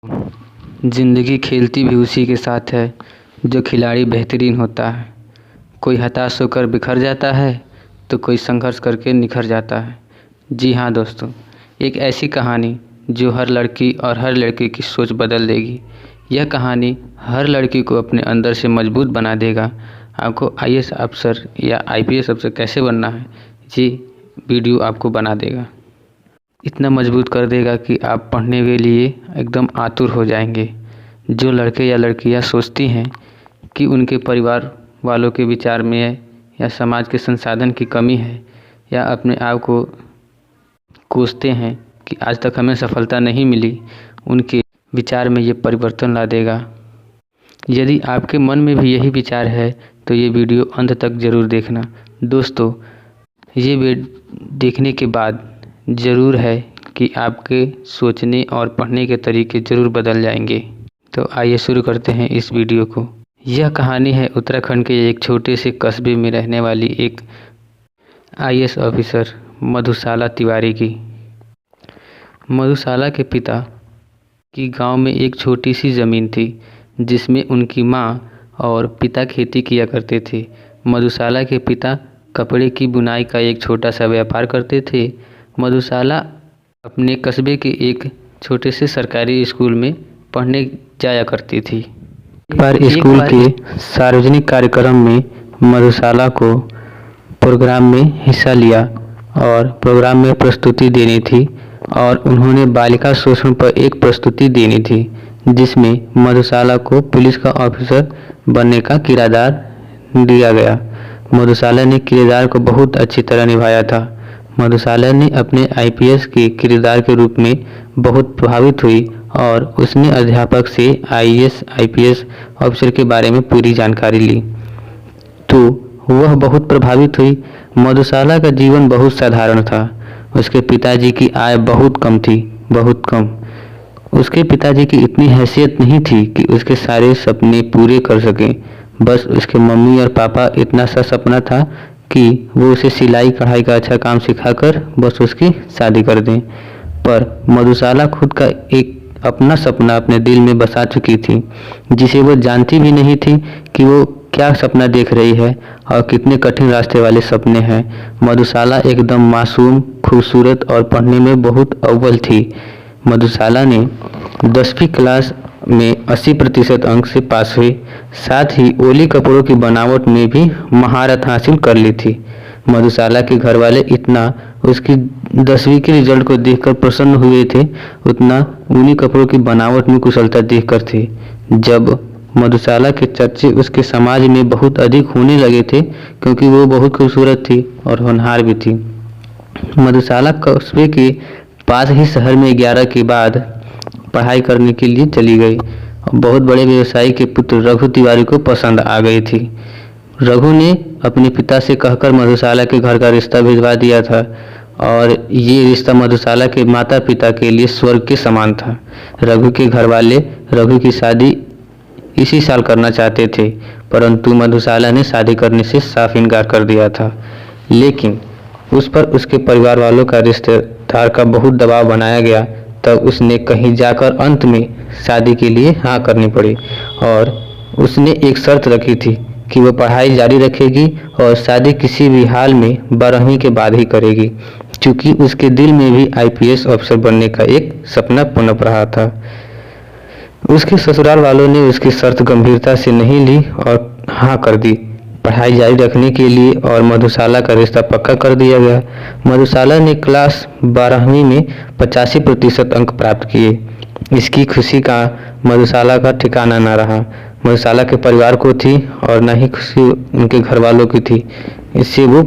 जिंदगी खेलती भी उसी के साथ है जो खिलाड़ी बेहतरीन होता है। कोई हताश होकर बिखर जाता है तो कोई संघर्ष करके निखर जाता है। जी हाँ दोस्तों, एक ऐसी कहानी जो हर लड़की और हर लड़के की सोच बदल देगी। यह कहानी हर लड़की को अपने अंदर से मजबूत बना देगा। आपको आईएएस अफसर या आईपीएस अफसर कैसे बनना है, ये वीडियो आपको बना देगा। इतना मजबूत कर देगा कि आप पढ़ने के लिए एकदम आतुर हो जाएंगे। जो लड़के या लड़कियां सोचती हैं कि उनके परिवार वालों के विचार में है या समाज के संसाधन की कमी है या अपने आप को कोसते हैं कि आज तक हमें सफलता नहीं मिली, उनके विचार में ये परिवर्तन ला देगा। यदि आपके मन में भी यही विचार है तो ये वीडियो अंत तक ज़रूर देखना। दोस्तों, ये देखने के बाद ज़रूर है कि आपके सोचने और पढ़ने के तरीके ज़रूर बदल जाएंगे। तो आइए शुरू करते हैं इस वीडियो को। यह कहानी है उत्तराखंड के एक छोटे से कस्बे में रहने वाली एक आईएएस ऑफिसर मधुशाला तिवारी की। मधुशाला के पिता की गांव में एक छोटी सी ज़मीन थी जिसमें उनकी मां और पिता खेती किया करते थे। मधुशाला के पिता कपड़े की बुनाई का एक छोटा सा व्यापार करते थे। मधुशाला अपने कस्बे के एक छोटे से सरकारी स्कूल में पढ़ने जाया करती थी। एक बार स्कूल के सार्वजनिक कार्यक्रम में मधुशाला को प्रोग्राम में हिस्सा लिया और प्रोग्राम में प्रस्तुति देनी थी और उन्होंने बालिका शोषण पर एक प्रस्तुति देनी थी जिसमें मधुशाला को पुलिस का ऑफिसर बनने का किरदार दिया गया। मधुशाला ने किरदार को बहुत अच्छी तरह निभाया था। मधुशाला ने अपने आईपीएस के किरदार के रूप में बहुत प्रभावित हुई और उसने अध्यापक से आईएएस आईपीएस ऑफिसर के बारे में पूरी जानकारी ली तो वह बहुत प्रभावित हुई। मधुशाला का जीवन बहुत साधारण था। उसके पिताजी की आय बहुत कम थी, बहुत कम। उसके पिताजी की इतनी हैसियत नहीं थी कि उसके सारे सपने पूरे कर सकें। बस उसके मम्मी और पापा इतना सा सपना था कि वो उसे सिलाई कढ़ाई का अच्छा काम सिखाकर बस उसकी शादी कर दें। पर मधुशाला खुद का एक अपना सपना अपने दिल में बसा चुकी थी जिसे वो जानती भी नहीं थी कि वो क्या सपना देख रही है और कितने कठिन रास्ते वाले सपने हैं। मधुशाला एकदम मासूम, खूबसूरत और पढ़ने में बहुत अव्वल थी। मधुशाला ने 10वीं क्लास में 80% अंक से पास हुई। साथ ही ओली कपड़ों की बनावट में भी महारत हासिल कर ली थी। मधुशाला के घर वाले इतना उसकी 10वीं के रिजल्ट को देखकर प्रसन्न हुए थे उतना ऊनी कपड़ों की बनावट में कुशलता देखकर थे। जब मधुशाला के चर्चे उसके समाज में बहुत अधिक होने लगे थे क्योंकि वो बहुत खूबसूरत थी और होनहार भी थी। मधुशाला कस्बे के पास ही शहर में 11 के बाद पढ़ाई करने के लिए चली गई। बहुत बड़े व्यवसायी के पुत्र रघु तिवारी को पसंद आ गई थी। रघु ने अपने पिता से कहकर मधुशाला के घर का रिश्ता भिजवा दिया था और ये रिश्ता मधुशाला के माता पिता के लिए स्वर्ग के समान था। रघु के घर वाले रघु की शादी इसी साल करना चाहते थे परंतु मधुशाला ने शादी करने से साफ इनकार कर दिया था। लेकिन उस पर उसके परिवार वालों का रिश्तेदार का बहुत दबाव बनाया गया। तब उसने कहीं जाकर अंत में शादी के लिए हाँ करनी पड़ी और उसने एक शर्त रखी थी कि वह पढ़ाई जारी रखेगी और शादी किसी भी हाल में 12वीं के बाद ही करेगी, क्योंकि उसके दिल में भी आईपीएस ऑफिसर बनने का एक सपना पनप रहा था। उसके ससुराल वालों ने उसकी शर्त गंभीरता से नहीं ली और हाँ कर दी पढ़ाई जारी रखने के लिए और मधुशाला का रिश्ता पक्का कर दिया गया। मधुशाला ने क्लास 12वीं में 85% अंक प्राप्त किए। इसकी खुशी का मधुशाला का ठिकाना न रहा। मधुशाला के परिवार को थी और न ही खुशी उनके घर वालों की थी। इससे वो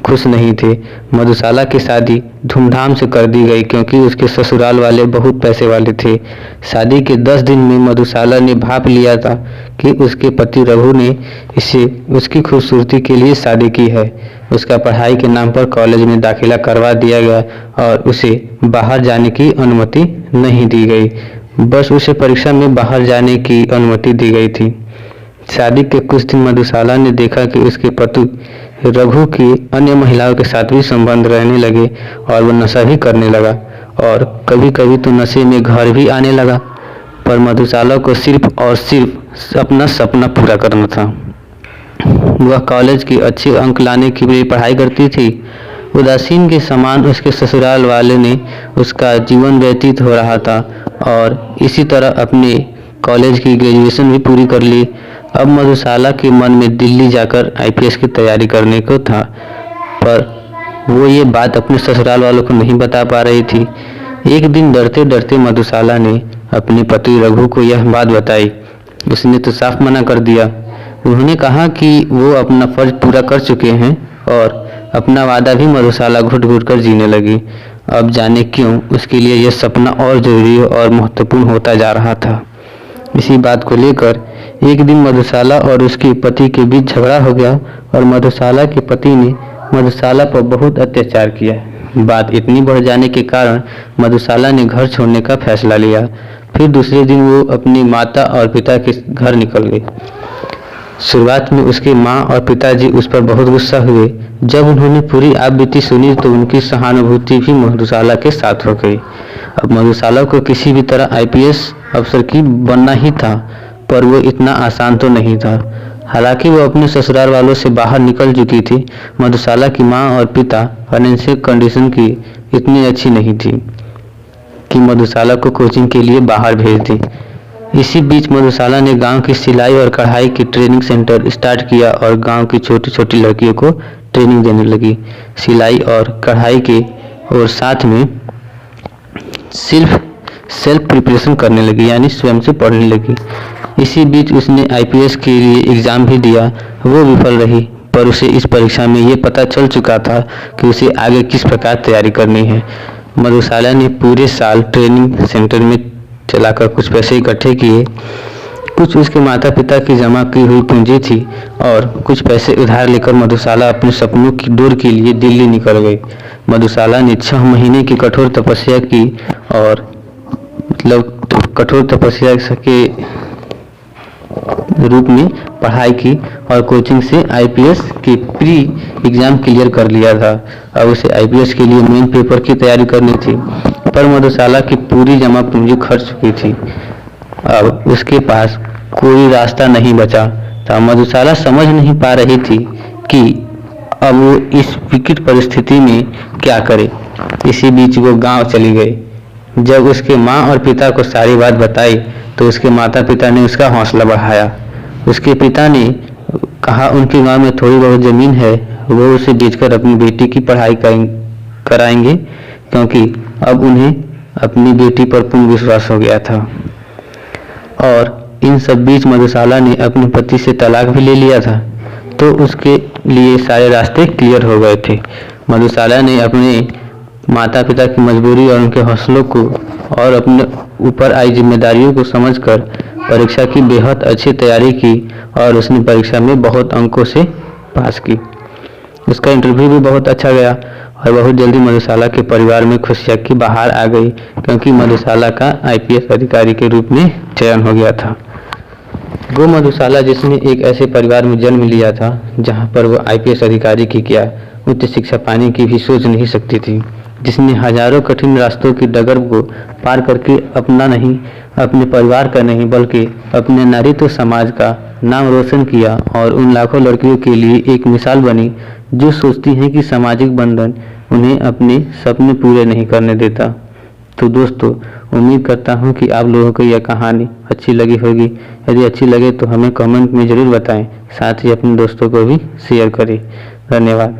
खुश नहीं थे। मधुशाला की शादी धूमधाम से कर दी गई क्योंकि उसके ससुराल वाले बहुत पैसे वाले थे। शादी के 10 दिन में मधुशाला ने भाप लिया था कि उसके पति रघु ने इसे उसकी खूबसूरती के लिए शादी की है। उसका पढ़ाई के नाम पर कॉलेज में दाखिला करवा दिया गया और उसे बाहर जाने की अनुमति नहीं दी गई। बस उसे परीक्षा में बाहर जाने की अनुमति दी गई थी। शादी के कुछ दिन मधुशाला ने देखा कि उसके पति रघु की अन्य महिलाओं के साथ भी संबंध रहने लगे और वह नशा भी करने लगा और कभी कभी तो नशे में घर भी आने लगा। पर मधुशाला को सिर्फ और सिर्फ अपना सपना पूरा करना था। वह कॉलेज के अच्छे अंक लाने के लिए पढ़ाई करती थी। उदासीन के समान उसके ससुराल वाले ने उसका जीवन व्यतीत हो रहा था और इसी तरह अपने कॉलेज की ग्रेजुएशन भी पूरी कर ली। अब मधुशाला के मन में दिल्ली जाकर आईपीएस की तैयारी करने को था, पर वो ये बात अपने ससुराल वालों को नहीं बता पा रही थी। एक दिन डरते डरते मधुशाला ने अपने पति रघु को यह बात बताई। उसने तो साफ मना कर दिया। उन्होंने कहा कि वो अपना फर्ज पूरा कर चुके हैं और अपना वादा भी मधुशाला घुट घुट कर जीने लगी। अब जाने क्यों उसके लिए यह सपना और जरूरी और महत्वपूर्ण होता जा रहा था। इसी बात को लेकर एक दिन मधुशाला और उसके पति के बीच झगड़ा हो गया और मधुशाला के पति ने मधुशाला पर बहुत अत्याचार किया। बात इतनी बढ़ जाने के कारण मधुशाला ने घर छोड़ने का फैसला लिया। फिर दूसरे दिन वो अपनी माता और पिता के घर निकल गई। शुरुआत में उसके माँ और पिताजी उस पर बहुत गुस्सा हुए। जब उन्होंने पूरी आप बीती सुनी तो उनकी सहानुभूति भी मधुशाला के साथ हो गई। अब मधुशाला को किसी भी तरह आईपीएस अफसर की बनना ही था, पर वो इतना आसान तो नहीं था। हालांकि वो अपने ससुराल वालों से बाहर निकल चुकी थी, मधुशाला की माँ और पिता फाइनेंशियल कंडीशन की इतनी अच्छी नहीं थी कि मधुशाला को कोचिंग के लिए बाहर भेज दी। इसी बीच मधुशाला ने गांव की सिलाई और कढ़ाई की ट्रेनिंग सेंटर स्टार्ट किया और गांव की छोटी छोटी लड़कियों को ट्रेनिंग देने लगी सिलाई और कढ़ाई के, और साथ में सेल्फ प्रिपरेशन करने लगी, यानी स्वयं से पढ़ने लगी। इसी बीच उसने आईपीएस के लिए एग्ज़ाम भी दिया। वो विफल रही, पर उसे इस परीक्षा में ये पता चल चुका था कि उसे आगे किस प्रकार तैयारी करनी है। मधुशाला ने पूरे साल ट्रेनिंग सेंटर में चलाकर कुछ पैसे इकट्ठे किए। कुछ उसके माता पिता की जमा की हुई पूंजी थी और कुछ पैसे उधार लेकर मधुशाला अपने सपनों की डोर के लिए दिल्ली निकल गई। मधुशाला ने 6 महीने की कठोर तपस्या की और कठोर तपस्या के रूप में पढ़ाई की और कोचिंग से आईपीएस की प्री एग्जाम क्लियर कर लिया था। अब उसे आईपीएस के लिए मेन पेपर की तैयारी करनी थी, पर मधुशाला की पूरी जमा पूंजी खर्च चुकी थी। अब उसके पास कोई रास्ता नहीं बचा था। मधुशाला समझ नहीं पा रही थी कि अब वो इस विकट परिस्थिति में क्या करे। इसी बीच वो गांव चली गई। जब उसके माँ और पिता को सारी बात बताई तो उसके माता पिता ने उसका हौसला बढ़ाया। उसके पिता ने कहा उनके गांव में थोड़ी बहुत ज़मीन है, वो उसे बेचकर अपनी बेटी की पढ़ाई कराएंगे, क्योंकि अब उन्हें अपनी बेटी पर पूर्ण विश्वास हो गया था। और इन सब बीच मधुशाला ने अपने पति से तलाक भी ले लिया था, तो उसके लिए सारे रास्ते क्लियर हो गए थे। मधुशाला ने अपने माता पिता की मजबूरी और उनके हौसलों को और अपने ऊपर आई जिम्मेदारियों को समझकर परीक्षा की बेहद अच्छी तैयारी की और उसने परीक्षा में बहुत अंकों से पास की। उसका इंटरव्यू भी बहुत अच्छा गया और बहुत जल्दी मधुशाला के परिवार में खुशियाँ की बहार आ गई, क्योंकि मधुशाला का आईपीएस अधिकारी के रूप में चयन हो गया था। वो मधुशाला जिसने एक ऐसे परिवार में जन्म लिया था जहाँ पर वो आईपीएस अधिकारी की क्या उच्च शिक्षा पाने की भी सोच नहीं सकती थी, जिसने हजारों कठिन रास्तों की डगर को पार करके अपना नहीं, अपने परिवार का नहीं, बल्कि अपने नारीत्व समाज का नाम रोशन किया और उन लाखों लड़कियों के लिए एक मिसाल बनी जो सोचती हैं कि सामाजिक बंधन उन्हें अपने सपने पूरे नहीं करने देता। तो दोस्तों, उम्मीद करता हूँ कि आप लोगों को यह कहानी अच्छी लगी होगी। यदि अच्छी लगे तो हमें कमेंट में ज़रूर बताएं, साथ ही अपने दोस्तों को भी शेयर करें। धन्यवाद।